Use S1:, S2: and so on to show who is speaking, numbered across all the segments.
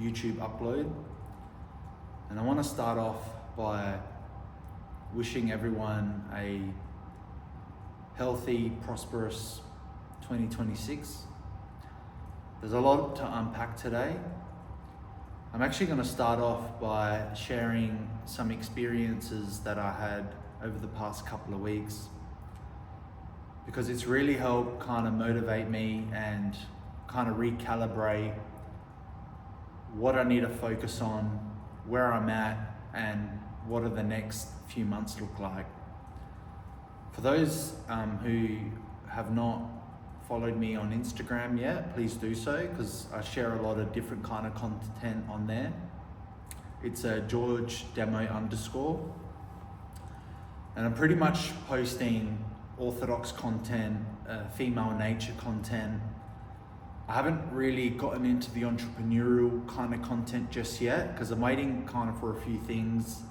S1: YouTube upload. And I want to start off by wishing everyone a healthy, prosperous 2026. There's a lot to unpack today. I'm actually going to start off by sharing some experiences that I had over the past couple of weeks, because it's really helped kind of motivate me and kind of recalibrate what I need to focus on, where I'm at, and what are the next few months look like. For those who have not followed me on Instagram yet, please do so, because I share a lot of different kind of content on there. It's a George Demo _ and I'm pretty much posting orthodox content, female nature content. I haven't really gotten into the entrepreneurial kind of content just yet, because I'm waiting kind of for a few things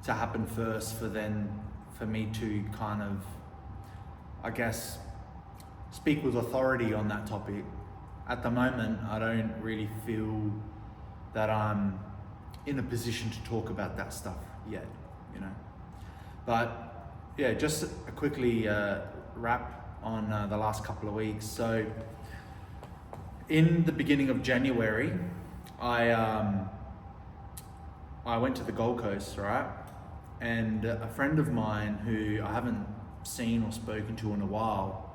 S1: to happen first for me to kind of, I guess, speak with authority on that topic. At the moment, I don't really feel that I'm in a position to talk about that stuff yet, you know. But yeah, just a quickly wrap on the last couple of weeks. So in the beginning of January, I went to the Gold Coast, right? And a friend of mine who I haven't seen or spoken to in a while,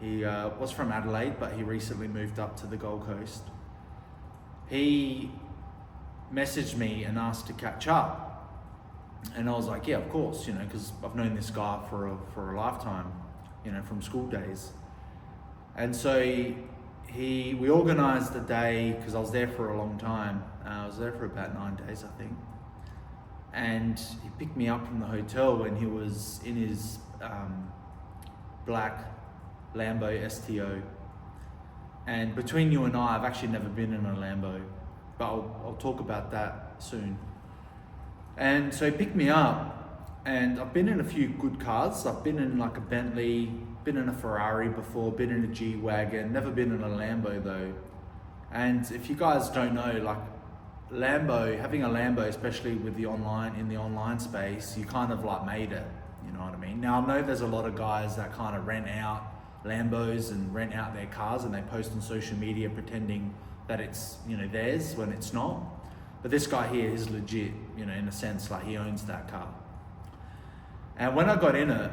S1: he was from Adelaide, but he recently moved up to the Gold Coast. He messaged me and asked to catch up. And I was like, yeah, of course, you know, because I've known this guy for a lifetime, you know, from school days. And so we organized a day, because I was there for a long time. I was there for about 9 days, I think. And he picked me up from the hotel when he was in his black Lambo STO. And between you and I, I've actually never been in a Lambo, but I'll talk about that soon. And so he picked me up, and I've been in a few good cars. I've been in like a Bentley, been in a Ferrari before, been in a G-Wagon, never been in a Lambo though. And if you guys don't know, like having a Lambo, especially with in the online space, you kind of like made it, you know what I mean? Now I know there's a lot of guys that kind of rent out Lambos and rent out their cars, and they post on social media pretending that it's, you know, theirs when it's not. But this guy here is legit, you know, in a sense, like he owns that car. And when I got in it,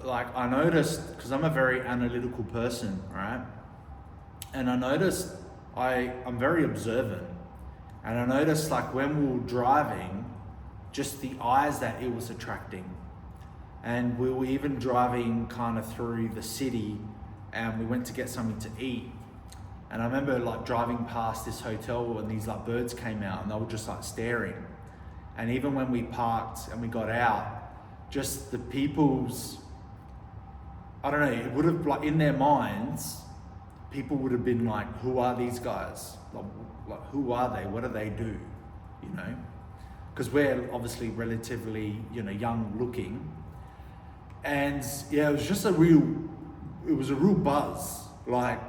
S1: like I noticed, because I'm a very analytical person, right? And I noticed I'm very observant. And I noticed, like, when we were driving, just the eyes that it was attracting. And we were even driving kind of through the city, and we went to get something to eat. And I remember like driving past this hotel, and these like birds came out, and they were just like staring. And even when we parked and we got out, just the people's, I don't know, it would have, like, in their minds, people would have been like, who are these guys? Like who are they? What do they do? You know? Because we're obviously relatively, you know, young looking. And yeah, it was just a real buzz. Like,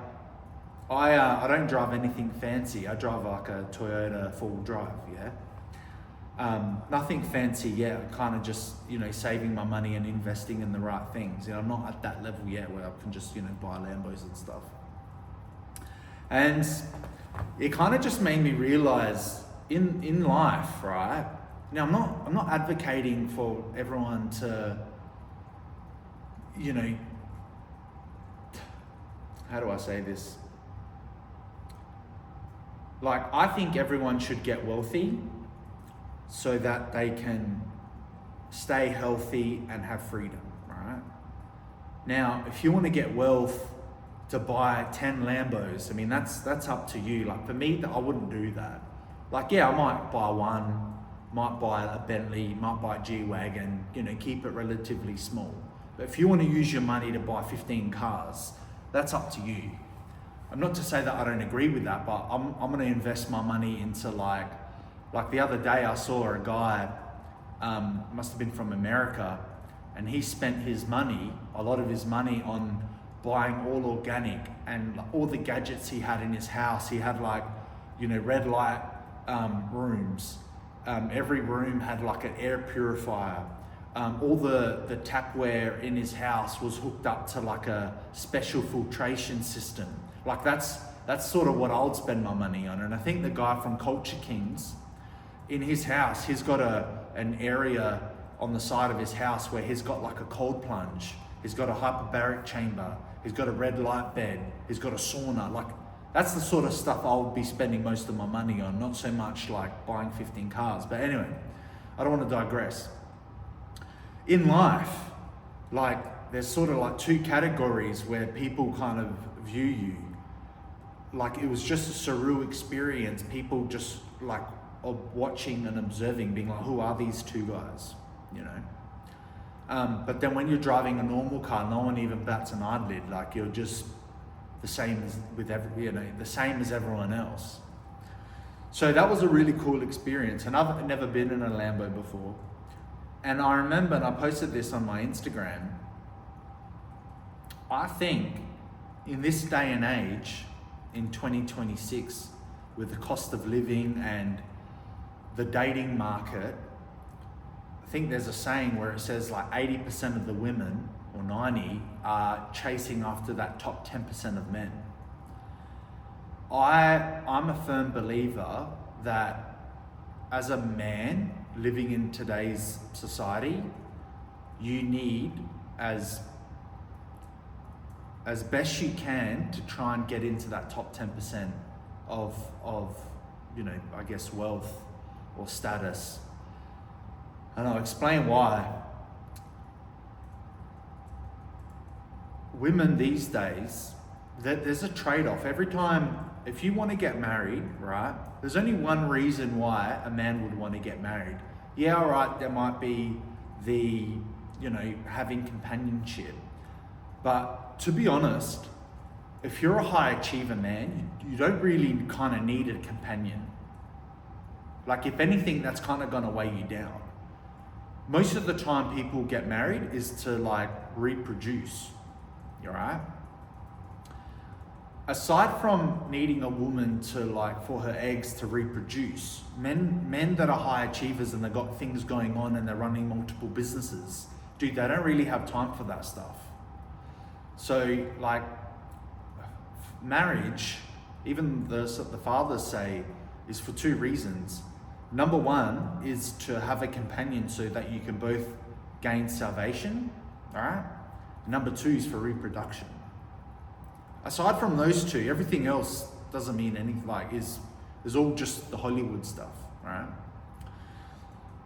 S1: I don't drive anything fancy. I drive like a Toyota 4-wheel drive, yeah? Nothing fancy yet. I'm kind of just, you know, saving my money and investing in the right things. You know, I'm not at that level yet where I can just, you know, buy Lambos and stuff. And it kind of just made me realize in life, right? Now I'm not advocating for everyone to, you know, how do I say this? Like, I think everyone should get wealthy so that they can stay healthy and have freedom, right? Now, if you want to get wealth to buy 10 Lambos, I mean, that's up to you. Like, for me, I wouldn't do that. Like, yeah, I might buy one, might buy a Bentley, might buy a G-Wagon, you know, keep it relatively small. But if you want to use your money to buy 15 cars, that's up to you. I'm not to say that I don't agree with that, but I'm going to invest my money into like the other day I saw a guy, must have been from America, and he spent a lot of his money on buying all organic, and all the gadgets he had in his house. He had like red light rooms. Every room had like an air purifier. All the tapware in his house was hooked up to like a special filtration system. Like that's sort of what I would spend my money on. And I think the guy from Culture Kings, in his house, he's got an area on the side of his house where he's got like a cold plunge. He's got a hyperbaric chamber. He's got a red light bed. He's got a sauna. Like that's the sort of stuff I would be spending most of my money on, not so much like buying 15 cars. But anyway, I don't want to digress. In life, like there's sort of like two categories where people kind of view you. Like it was just a surreal experience. People just like watching and observing, being like, who are these two guys, but then when you're driving a normal car, no one even bats an eyelid. Like you're just the same as the same as everyone else. So that was a really cool experience, and I've never been in a Lambo before. And I remember, and I posted this on my Instagram, I think in this day and age, in 2026, with the cost of living and the dating market, I think there's a saying where it says like 80% of the women, or 90, are chasing after that top 10% of men. I'm a firm believer that as a man living in today's society, you need, as best you can, to try and get into that top 10% of I guess wealth or status. And I'll explain why. Women these days, there's a trade-off. Every time, if you want to get married, right, there's only one reason why a man would want to get married. Yeah, all right, there might be the, having companionship. But to be honest, if you're a high achiever man, you don't really kind of need a companion. Like if anything, that's kind of gonna weigh you down. Most of the time people get married is to like reproduce, right? Aside from needing a woman to like, for her eggs to reproduce, men that are high achievers and they've got things going on and they're running multiple businesses, dude, they don't really have time for that stuff. So like marriage, even the fathers say, is for two reasons. Number one is to have a companion so that you can both gain salvation, all right? Number two is for reproduction. Aside from those two, everything else doesn't mean anything, like is all just the Hollywood stuff, right?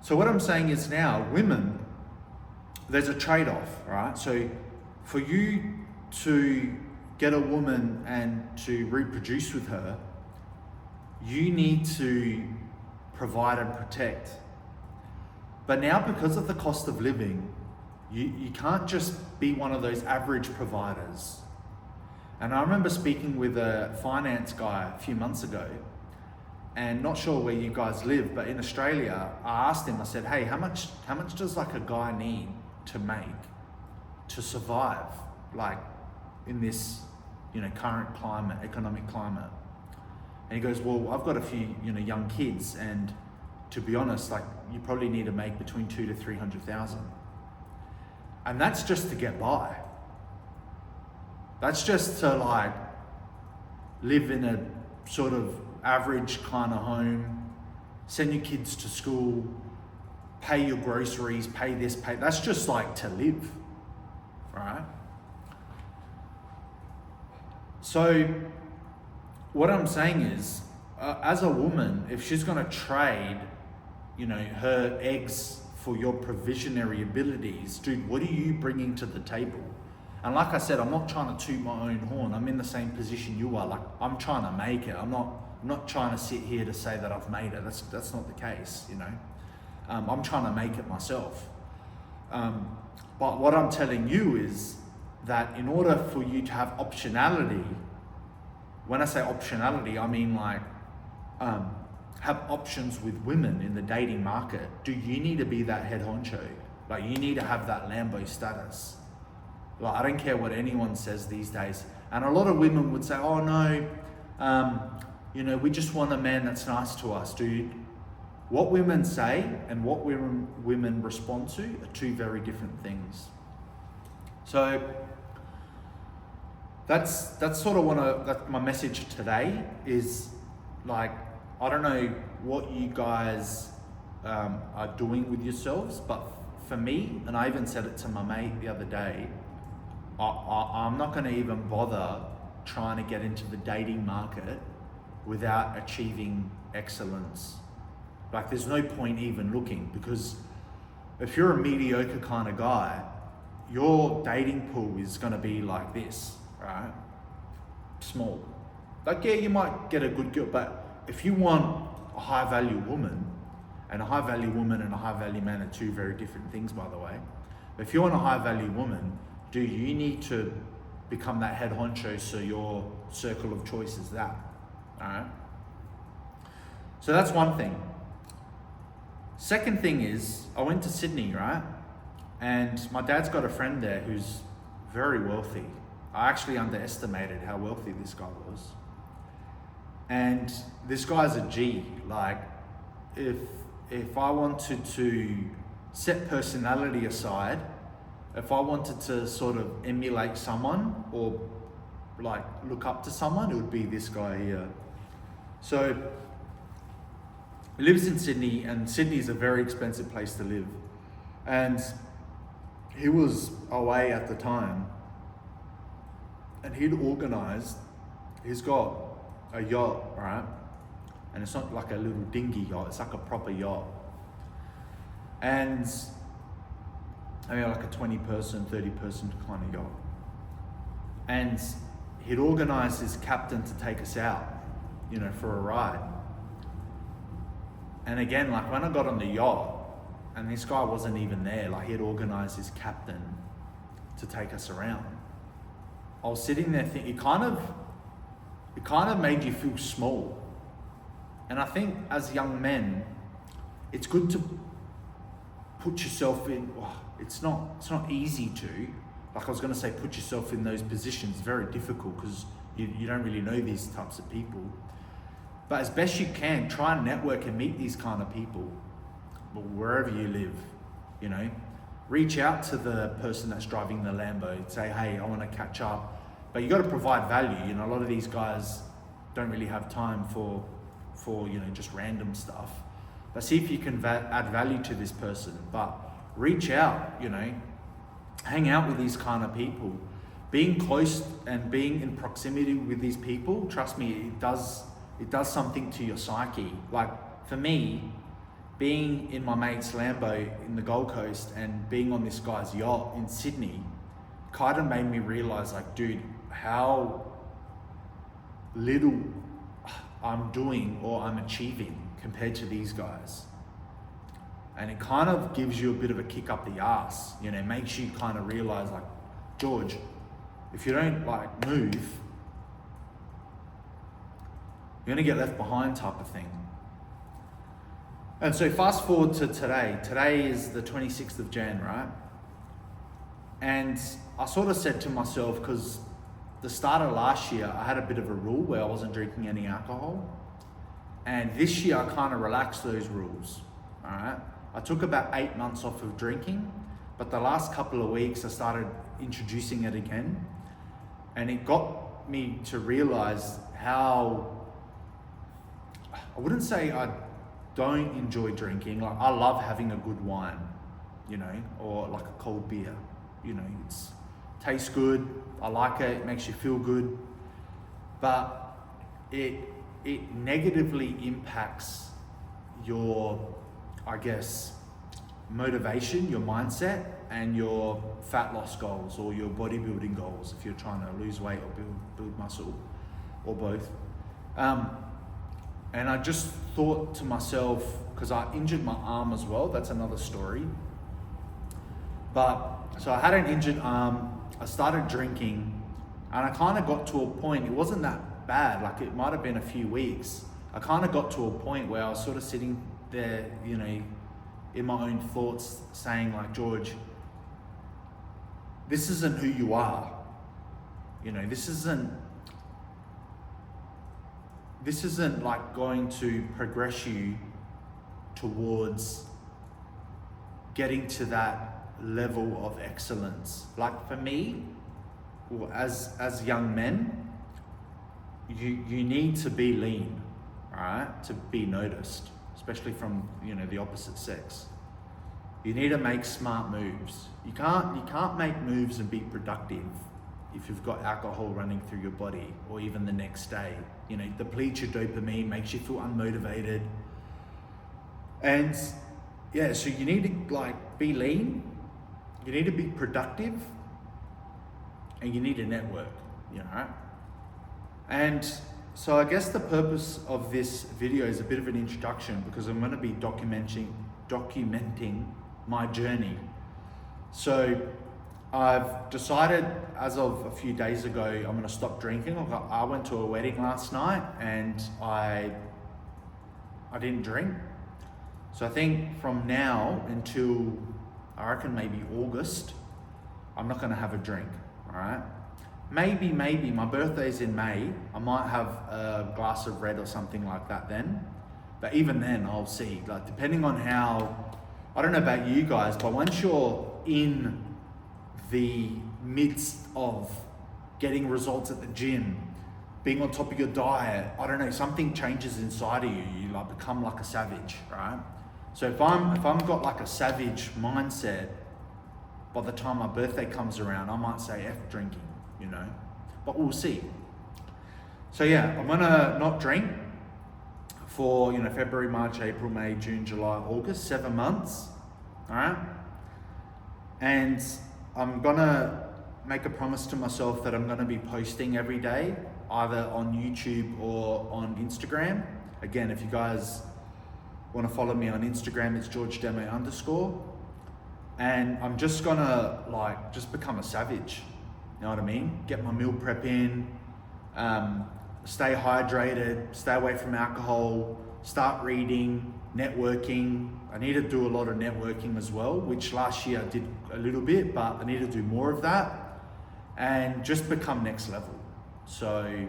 S1: So what I'm saying is now, women, there's a trade-off, right? So for you to get a woman and to reproduce with her, you need to provide and protect. But now, because of the cost of living, you can't just be one of those average providers. And I remember speaking with a finance guy a few months ago, and not sure where you guys live, but in Australia, I asked him, I said, hey, how much does like a guy need to make to survive, like in this, current climate, economic climate? And he goes, well, I've got a few, young kids, and to be honest, like you probably need to make between 200,000 to 300,000. And that's just to get by. That's just to like live in a sort of average kind of home, send your kids to school, pay your groceries, pay this, pay, that's just like to live, right? So what I'm saying is, as a woman, if she's gonna trade, her eggs for your provisionary abilities, dude, what are you bringing to the table? And like I said, I'm not trying to toot my own horn. I'm in the same position you are. Like I'm trying to make it. I'm not trying to sit here to say that I've made it. That's not the case, I'm trying to make it myself. But what I'm telling you is that in order for you to have optionality, when I say optionality, I mean like have options with women in the dating market. Do you need to be that head honcho? Like you need to have that Lambo status. Like I don't care what anyone says these days. And a lot of women would say, oh no, we just want a man that's nice to us, dude. What women say and what women respond to are two very different things. So that's sort of that's my message today is like, I don't know what you guys are doing with yourselves, but for me, and I even said it to my mate the other day, I'm not going to even bother trying to get into the dating market without achieving excellence. Like, there's no point even looking, because if you're a mediocre kind of guy, your dating pool is going to be like this, right? Small. Like, yeah, you might get a good girl, but if you want a high value woman, and a high value woman and a high value man are two very different things, by the way. If you want a high value woman, you need to become that head honcho, so your circle of choice is that, all right? So that's one thing. Second thing is, I went to Sydney, right? And my dad's got a friend there who's very wealthy. I actually underestimated how wealthy this guy was. And this guy's a G. Like, if I wanted to set personality aside, if I wanted to sort of emulate someone or like look up to someone, it would be this guy here. So he lives in Sydney, and Sydney is a very expensive place to live. And he was away at the time, and he'd organized, he's got a yacht, right? And it's not like a little dinghy yacht, it's like a proper yacht. And I mean, like a 20-person, 30-person kind of yacht. And he'd organized his captain to take us out, for a ride. And again, like when I got on the yacht, and this guy wasn't even there, like he'd organized his captain to take us around. I was sitting there thinking, it kind of made you feel small. And I think as young men, it's good to put yourself in, it's not easy to, like I was going to say, put yourself in those positions, very difficult, because you don't really know these types of people. But as best you can, try and network and meet these kind of people, wherever you live, reach out to the person that's driving the Lambo and say, hey, I want to catch up. But you got to provide value. A lot of these guys don't really have time for just random stuff. But see if you can add value to this person. But reach out, hang out with these kind of people. Being close and being in proximity with these people, trust me, it does something to your psyche. Like for me, being in my mate's Lambo in the Gold Coast and being on this guy's yacht in Sydney kind of made me realize, like, dude, how little I'm doing or I'm achieving compared to these guys. And it kind of gives you a bit of a kick up the ass, makes you kind of realize, like, George, if you don't like move, you're gonna get left behind type of thing. And so fast forward to today. Today is the 26th of Jan, right? And I sort of said to myself, because the start of last year, I had a bit of a rule where I wasn't drinking any alcohol. And this year, I kind of relaxed those rules, all right? I took about 8 months off of drinking, but the last couple of weeks, I started introducing it again. And it got me to realize how, I wouldn't say I don't enjoy drinking. Like, I love having a good wine, or like a cold beer. It's tastes good. I like it. It makes you feel good, but it negatively impacts your, I guess, motivation, your mindset, and your fat loss goals or your bodybuilding goals if you're trying to lose weight or build muscle, or both. And I just thought to myself, because I injured my arm as well, that's another story. But so I had an injured arm, I started drinking, and I kind of got to a point, it wasn't that bad, like it might have been a few weeks. I kind of got to a point where I was sort of sitting there, in my own thoughts saying, like, George, this isn't who you are. This isn't this isn't like going to progress you towards getting to that level of excellence. Like for me, as young men, you need to be lean, right, to be noticed, especially from the opposite sex. You need to make smart moves. You can't make moves and be productive if you've got alcohol running through your body, or even the next day. Depletes your dopamine, makes you feel unmotivated. And yeah, so you need to like be lean, you need to be productive, and you need to network, right? And so I guess the purpose of this video is a bit of an introduction, because I'm going to be documenting my journey. So I've decided as of a few days ago, I'm going to stop drinking. I went to a wedding last night and I didn't drink. So I think from now until I reckon maybe August, I'm not going to have a drink, all right? Maybe my birthday's in May, I might have a glass of red or something like that then. But even then, I'll see. Like, depending on how, I don't know about you guys, but once you're in the midst of getting results at the gym, being on top of your diet, I don't know, something changes inside of you. You like become like a savage, right? So if I'm got like a savage mindset, by the time my birthday comes around, I might say F drinking, but we'll see. So yeah, I'm gonna not drink for February, March, April, May, June, July, August, 7 months, all right? And I'm gonna make a promise to myself that I'm gonna be posting every day, either on YouTube or on Instagram. Again, if you guys want to follow me on Instagram, it's GeorgeDemo_. And I'm just gonna just become a savage. You know what I mean? Get my meal prep in, stay hydrated, stay away from alcohol, start reading, networking. I need to do a lot of networking as well, which last year I did a little bit, but I need to do more of that and just become next level. So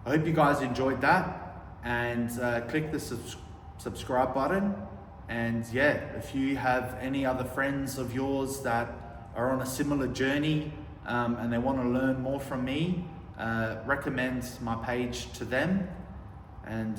S1: I hope you guys enjoyed that, and click the subscribe button. And yeah, if you have any other friends of yours that are on a similar journey and they want to learn more from me, recommend my page to them. And